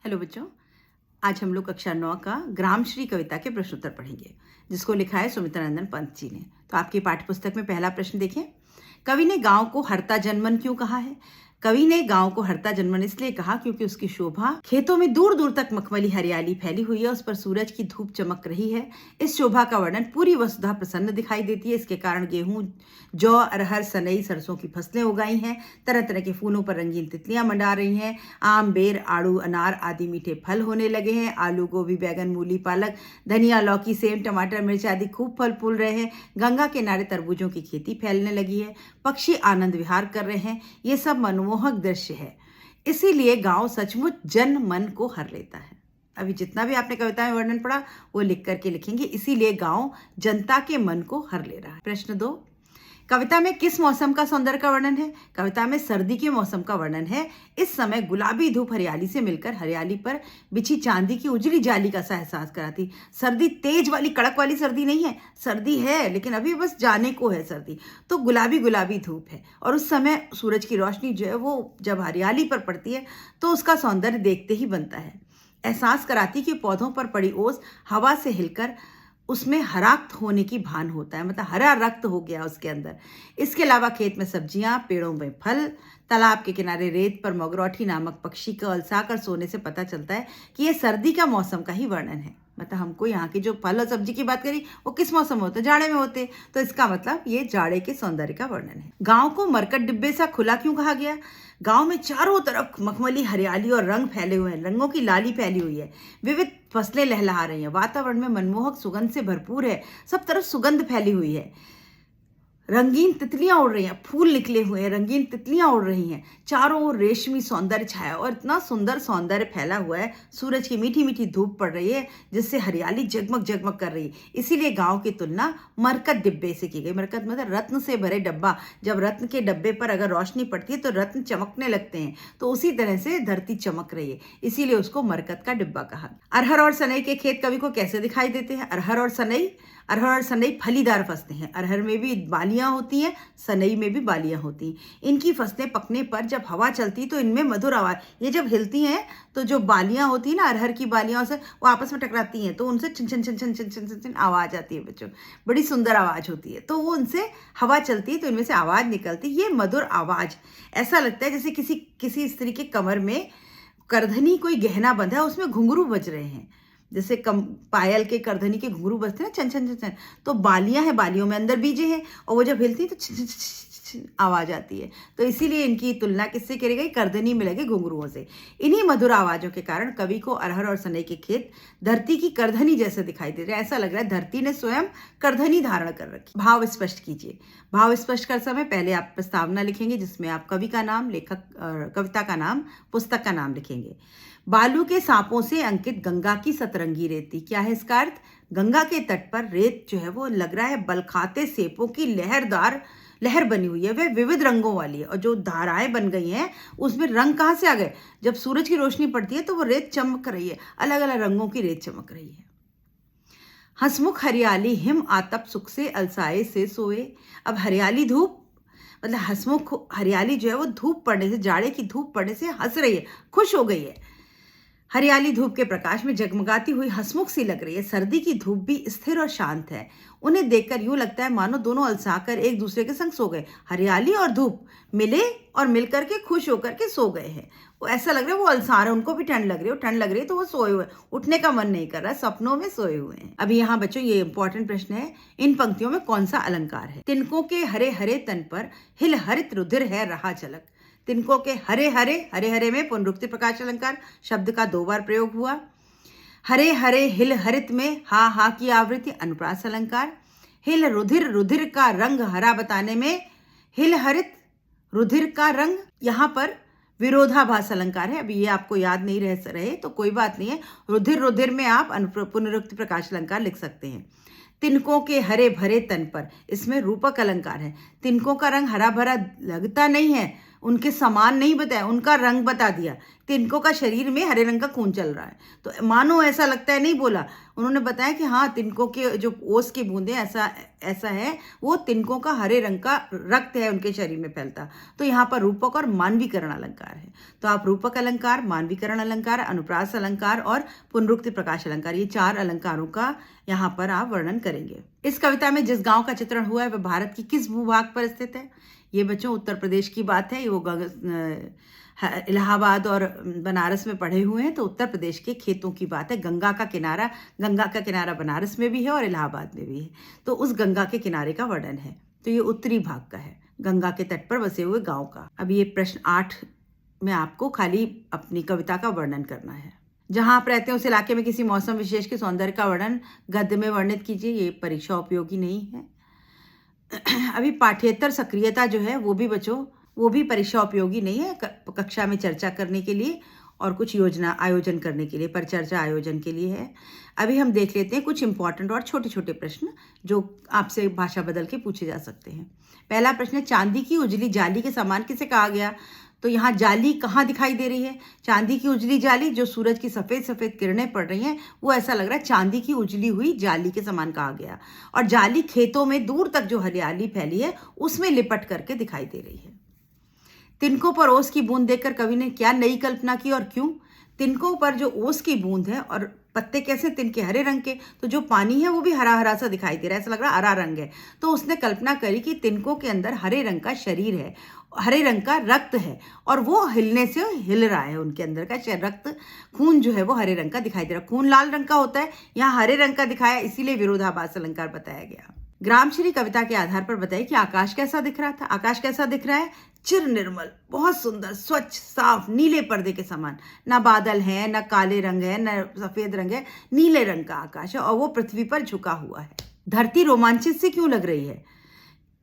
Hello बच्चों, आज हम लोग कक्षा 9 का ग्रामश्री कविता के प्रश्नोत्तर पढ़ेंगे, जिसको लिखा है सुमित्रा नंदन पंत जी ने। तो आपकी पाठ्यपुस्तक में पहला प्रश्न देखें। कवि ने गांव को हरता जनमन क्यों कहा है? कवि ने गांव को हरता जनमन इसलिए कहा क्योंकि उसकी शोभा, खेतों में दूर दूर तक मखमली हरियाली फैली हुई है, उस पर सूरज की धूप चमक रही है। इस शोभा का वर्णन पूरी वसुधा प्रसन्न दिखाई देती है। इसके कारण गेहूं, जौ, अरहर, सनई, सरसों की फसलें उगाई हैं। तरह तरह के फूलों पर रंगीन तितलियां मंडरा रही हैं। आम, बेर, आड़ू, अनार आदि मीठे फल होने लगे हैं। आलू, गोभी, बैगन, मूली, पालक, धनिया, लौकी, सेम, टमाटर, मिर्च आदि खूब फल फूल रहे हैं। गंगा किनारे तरबूजों की खेती फैलने लगी है। पक्षी आनंद विहार कर रहे हैं। ये सब मनमोहक दृश्य है। इसीलिए गांव सचमुच जन मन को हर लेता है। अभी जितना भी आपने कविता में वर्णन पढ़ा वो लिख करके लिखेंगे। इसीलिए गांव जनता के मन को हर ले रहा है। प्रश्न 2, कविता में किस मौसम का सौंदर्य का वर्णन है? कविता में सर्दी के मौसम का वर्णन है। इस समय गुलाबी धूप हरियाली से मिलकर हरियाली पर बिछी चांदी की उजली जाली का सा एहसास कराती। सर्दी तेज वाली कड़क वाली सर्दी नहीं है, सर्दी है लेकिन अभी बस जाने को है सर्दी। तो गुलाबी गुलाबी धूप है और उस समय सूरज की रोशनी जो है वो जब हरियाली पर पड़ती है तो उसका सौंदर्य देखते ही बनता है। एहसास कराती कि पौधों पर पड़ी ओस हवा से हिलकर उसमें हराक्त होने की भान होता है, मतलब हरा रक्त हो गया उसके अंदर। इसके अलावा खेत में सब्जियां, पेड़ों में फल, तालाब के किनारे रेत पर मोगरौठी नामक पक्षी को अलसाकर सोने से पता चलता है कि यह सर्दी का मौसम का ही वर्णन है। मतलब हमको यहाँ की जो फल और सब्जी की बात करी वो किस मौसम में होते? जाड़े में होते। तो इसका मतलब ये जाड़े के सौंदर्य का वर्णन है। गांव को मरकट डिब्बे सा खुला क्यों कहा गया? गांव में चारों तरफ मखमली हरियाली और रंग फैले हुए हैं, रंगों की लाली फैली हुई है। विविध फसलें लहलहा रही हैं। वातावरण में मनमोहक सुगंध से भरपूर है। सब तरफ सुगंध फैली हुई है। रंगीन तितलियां उड़ रही हैं, फूल निकले हुए हैं, रंगीन तितलियां उड़ रही हैं। चारों ओर रेशमी सौंदर्य छाया और इतना सुंदर सौंदर्य फैला हुआ है। सूरज की मीठी मीठी धूप पड़ रही है जिससे हरियाली जगमग जगमग कर रही है। इसीलिए गांव की तुलना मरकत डिब्बे से की गई। मरकत मतलब रत्न से भरे डब्बा। जब रत्न के डब्बे पर अगर रोशनी पड़ती है तो रत्न चमकने लगते हैं, तो उसी तरह से धरती चमक रही है, इसीलिए उसको मरकत का डिब्बा कहा। अरहर और सनई के खेत कवि को कैसे दिखाई देते हैं? अरहर और सनई फलीदार फसलें हैं। अरहर में भी बालियां होती हैं, सनई में भी बालियां होती हैं। इनकी फसलें पकने पर जब हवा चलती है तो इनमें मधुर आवाज, ये जब हिलती हैं तो जो बालियां होती हैं ना, अरहर की बालियां से वो आपस में टकराती हैं तो उनसे छिन छिन छिन छिन छिन छिन छिन आवाज आती है बच्चों, बड़ी सुंदर आवाज होती है। तो वो उनसे हवा चलती है तो इनमें से आवाज निकलती है। ये मधुर आवाज ऐसा लगता है जैसे किसी स्त्री के कमर में करधनी कोई गहना बंधा है, उसमें घुंघरू बज रहे हैं। जैसे पायल के करधनी के घुंघरू बजते हैं छन छन छन छन, तो बालियां हैं, बालियों में अंदर बीजे हैं और वो जब हिलती है तो छिन छिन छिन छिन आवाज आती है। तो इसीलिए इनकी तुलना किससे करी गई? करधनी में लगे घुंघरुओं से। इन्हीं मधुर आवाजों के कारण कवि को अरहर और सनई के खेत धरती की करधनी जैसे दिखाई दे रहे हैं। ऐसा लग रहा है धरती ने स्वयं करधनी धारण कर रखी। भाव स्पष्ट कीजिए। भाव स्पष्ट कर समय पहले आप प्रस्तावना लिखेंगे जिसमें आप कवि का नाम, लेखक, कविता का नाम, पुस्तक का नाम लिखेंगे। बालू के सांपों से अंकित गंगा की सतरंगी रेती, क्या है इसका अर्थ? गंगा के तट पर रेत जो है वो लग रहा है बलखाते सेपों की लहर बनी हुई है। वह विविध रंगों वाली है और जो धाराएं बन गई हैं उसमें रंग कहाँ से आ गए? जब सूरज की रोशनी पड़ती है तो वो रेत चमक रही है, अलग अलग रंगों की रेत चमक रही है। हंसमुख हरियाली हिम आतप सुख से अलसाए से सोए। अब हरियाली धूप, मतलब हंसमुख हरियाली जो है वो धूप पड़ने से, जाड़े की धूप पड़ने से हंस रही है, खुश हो गई है। हरियाली धूप के प्रकाश में जगमगाती हुई हंसमुख सी लग रही है। सर्दी की धूप भी स्थिर और शांत है। उन्हें देखकर यूं लगता है मानो दोनों अलसाकर एक दूसरे के संग सो गए। हरियाली और धूप मिले और मिलकर के खुश होकर के सो गए हैं। वो ऐसा लग रहा है वो अलसा रहे, उनको भी ठंड लग रही है, ठंड लग रही है तो वो सोए हुए, उठने का मन नहीं कर रहा, सपनों में सोए हुए हैं। अभी यहाँ बच्चों ये इंपॉर्टेंट प्रश्न है, इन पंक्तियों में कौन सा अलंकार है? तिनकों के हरे हरे तन पर हिल हरित रुधिर है रहा झलक। तिनकों के हरे हरे में पुनरुक्ति प्रकाश अलंकार, शब्द का 2 बार प्रयोग हुआ। हरे हरे हिल हरित में हा की आवृत्ति, अनुप्रास अलंकार। हिल रुधिर का रंग हरा बताने में हिल हरित रुधिर का रंग, यहाँ पर विरोधाभास अलंकार है। अभी ये आपको याद नहीं रहे तो कोई बात नहीं है, रुधिर में आप पुनरुक्ति प्रकाश अलंकार लिख सकते हैं। तिनकों के हरे भरे तन पर, इसमें रूपक अलंकार है। तिनकों का रंग हरा भरा लगता नहीं है, उनके समान नहीं बताया, उनका रंग बता दिया। तिनकों का शरीर में हरे रंग का खून चल रहा है, तो मानो ऐसा लगता है, नहीं बोला। उन्होंने बताया कि हाँ, तिनकों के जो ओस की बूंदें ऐसा ऐसा है, वो तिनकों का हरे रंग का रक्त है उनके शरीर में फैलता। तो यहाँ पर रूपक और मानवीकरण अलंकार है। तो आप रूपक अलंकार, मानवीकरण अलंकार, अनुप्रास अलंकार और पुनरुक्ति प्रकाश अलंकार, ये 4 अलंकारों का यहाँ पर आप वर्णन करेंगे। इस कविता में जिस गांव का चित्रण हुआ है वह भारत की किस भूभाग पर स्थित है? ये बच्चों उत्तर प्रदेश की बात है। वो इलाहाबाद और बनारस में पढ़े हुए हैं, तो उत्तर प्रदेश के खेतों की बात है। गंगा का किनारा बनारस में भी है और इलाहाबाद में भी है, तो उस गंगा के किनारे का वर्णन है। तो ये उत्तरी भाग का है, गंगा के तट पर बसे हुए गांव का। अब ये प्रश्न 8 में आपको खाली अपनी कविता का वर्णन करना है। जहां आप रहते हैं उस इलाके में किसी मौसम विशेष के सौंदर्य का वर्णन गद्य में वर्णित कीजिए। ये परीक्षा उपयोगी नहीं है। अभी पाठ्येतर सक्रियता जो है वो भी बच्चों, वो भी परीक्षा उपयोगी नहीं है, कक्षा में चर्चा करने के लिए और कुछ योजना आयोजन करने के लिए, परिचर्चा आयोजन के लिए है। अभी हम देख लेते हैं कुछ इंपॉर्टेंट और छोटे छोटे प्रश्न जो आपसे भाषा बदल के पूछे जा सकते हैं। पहला प्रश्न है, चांदी की उजली जाली के समान किसे कहा गया? तो यहाँ जाली कहाँ दिखाई दे रही है? चांदी की उजली जाली, जो सूरज की सफ़ेद सफ़ेद किरणें पड़ रही हैं, वो ऐसा लग रहा है चांदी की उजली हुई जाली के समान कहा गया। और जाली खेतों में दूर तक जो हरियाली फैली है उसमें लिपट करके दिखाई दे रही है। तिनकों पर ओस की बूंद देखकर कवि ने क्या नई कल्पना की और क्यों? तिनकों पर जो ओस की बूंद है और पत्ते कैसे, तिनके हरे रंग के, तो जो पानी है वो भी हरा हरा सा दिखाई दे रहा है, ऐसा लग रहा है हरा रंग है। तो उसने कल्पना करी कि तिनकों के अंदर हरे रंग का शरीर है, हरे रंग का रक्त है और वो हिलने से हिल रहा है। उनके अंदर का रक्त, खून जो है वो हरे रंग का दिखाई दे रहा है। खून लाल रंग का होता है, यहाँ हरे रंग का दिखाया, इसीलिए विरोधाभास अलंकार बताया गया। ग्रामश्री कविता के आधार पर बताइए कि आकाश कैसा दिख रहा था? आकाश कैसा दिख रहा है? चिर निर्मल, बहुत सुंदर, स्वच्छ, साफ, नीले पर्दे के समान। ना बादल है, ना काले रंग है, ना सफेद रंग है, नीले रंग का आकाश है और वो पृथ्वी पर झुका हुआ है। धरती रोमांचित से क्यों लग रही है?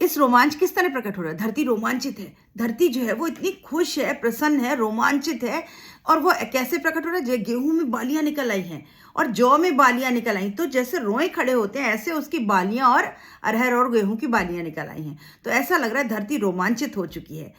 इस रोमांच किस तरह प्रकट हो रहा है? धरती रोमांचित है, धरती जो है वो इतनी खुश है, प्रसन्न है, रोमांचित है। और वो कैसे प्रकट हो रहा है? गेहूं में बालियां निकल आई हैं और जौ में बालियां निकल आई, तो जैसे रोए खड़े होते हैं ऐसे उसकी बालियां और अरहर और गेहूं की बालियां निकल आई हैं। तो ऐसा लग रहा है धरती रोमांचित हो चुकी है।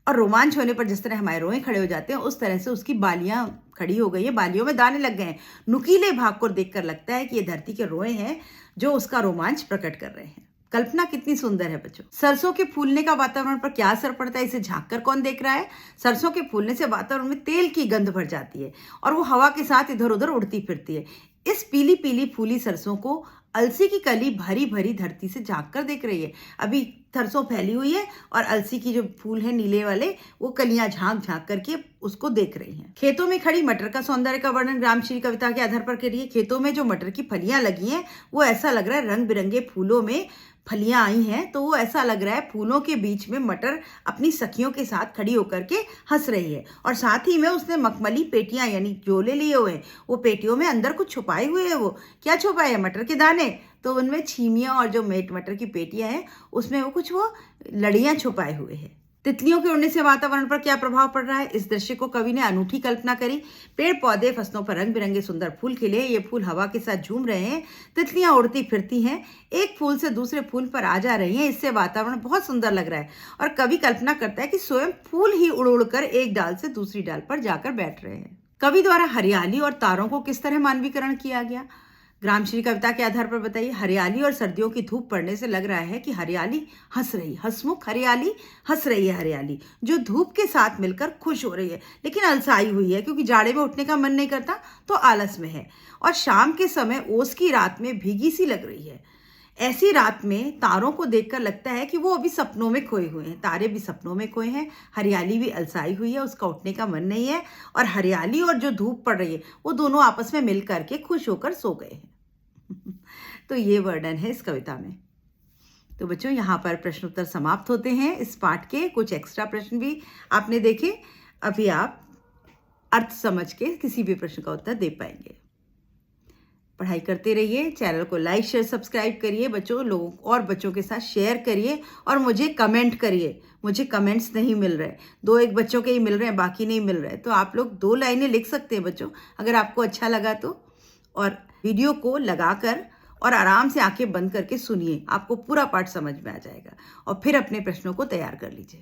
और रोमांच होने पर जिस तरह हमारे रोए खड़े हो जाते हैं उस तरह से उसकी बालियां खड़ी हो गई है, बालियों में दाने लग गए हैं। नुकीले भाग को देखकर लगता है कि ये धरती के रोए हैं जो उसका रोमांच प्रकट कर रहे हैं। कल्पना कितनी सुंदर है बच्चों। सरसों के फूलने का वातावरण पर क्या असर पड़ता है? इसे झांककर कौन देख रहा है? सरसों के फूलने से वातावरण में तेल की गंध भर जाती है और वो हवा के साथ इधर उधर उड़ती फिरती है। इस पीली पीली फूली सरसों को अलसी की कली भरी भरी धरती से झांक कर देख रही है। अभी सरसों फैली हुई है और अलसी की जो फूल है नीले वाले, वो कलियां झांक झांक करके उसको देख रही हैं। खेतों में खड़ी मटर का सौंदर्य का वर्णन ग्रामश्री कविता के आधार पर करिए। खेतों में जो मटर की फलियां लगी हैं वो ऐसा लग रहा है रंग बिरंगे फूलों में फलियां आई हैं, तो वो ऐसा लग रहा है फूलों के बीच में मटर अपनी सखियों के साथ खड़ी होकर के हंस रही है। और साथ ही में उसने मखमली पेटियां यानी झोले लिए हुए हैं, वो पेटियों में अंदर कुछ छुपाए हुए है। वो क्या छुपाए है? मटर के दाने। तो उनमें छीमियां और जो मटर की पेटियां हैं उसमें वो कुछ वो लड़ियां छुपाए हुए हैं। तितलियों के उड़ने से वातावरण पर क्या प्रभाव पड़ रहा है? इस दृश्य को कवि ने अनूठी कल्पना करी। पेड़ पौधे फसलों पर रंग बिरंगे सुंदर फूल खिले, ये फूल हवा के साथ झूम रहे हैं, तितलियां उड़ती फिरती हैं, एक फूल से दूसरे फूल पर आ जा रही हैं, इससे वातावरण बहुत सुंदर लग रहा है। और कवि कल्पना करता है कि स्वयं फूल ही उड़ उड़ कर एक डाल से दूसरी डाल पर जाकर बैठ रहे हैं। कवि द्वारा हरियाली और तारों को किस तरह मानवीकरण किया गया? ग्रामश्री कविता के आधार पर बताइए। हरियाली और सर्दियों की धूप पड़ने से लग रहा है कि हरियाली हंस रही, हंसमुख हरियाली हंस रही है। हरियाली जो धूप के साथ मिलकर खुश हो रही है, लेकिन अलसाई हुई है क्योंकि जाड़े में उठने का मन नहीं करता तो आलस में है। और शाम के समय ओस की रात में भीगी सी लग रही है। ऐसी रात में तारों को देखकर लगता है कि वो अभी सपनों में खोए हुए हैं। तारे भी सपनों में खोए हैं, हरियाली भी अलसाई हुई है, उसका उठने का मन नहीं है। और हरियाली और जो धूप पड़ रही है वो दोनों आपस में मिल करके खुश होकर सो गए हैं। तो ये वर्णन है इस कविता में। तो बच्चों यहाँ पर प्रश्न उत्तर समाप्त होते हैं इस पाठ के। कुछ एक्स्ट्रा प्रश्न भी आपने देखे, अभी आप अर्थ समझ के किसी भी प्रश्न का उत्तर दे पाएंगे। पढ़ाई करते रहिए, चैनल को लाइक शेयर सब्सक्राइब करिए बच्चों, लोगों और बच्चों के साथ शेयर करिए और मुझे कमेंट करिए। मुझे कमेंट्स नहीं मिल रहे, 2-1 बच्चों के ही मिल रहे हैं, बाकी नहीं मिल रहे। तो आप लोग 2 लाइनें लिख सकते हैं बच्चों, अगर आपको अच्छा लगा तो। और वीडियो को लगाकर और आराम से आंखें बंद करके सुनिए, आपको पूरा पाठ समझ में आ जाएगा और फिर अपने प्रश्नों को तैयार कर लीजिए।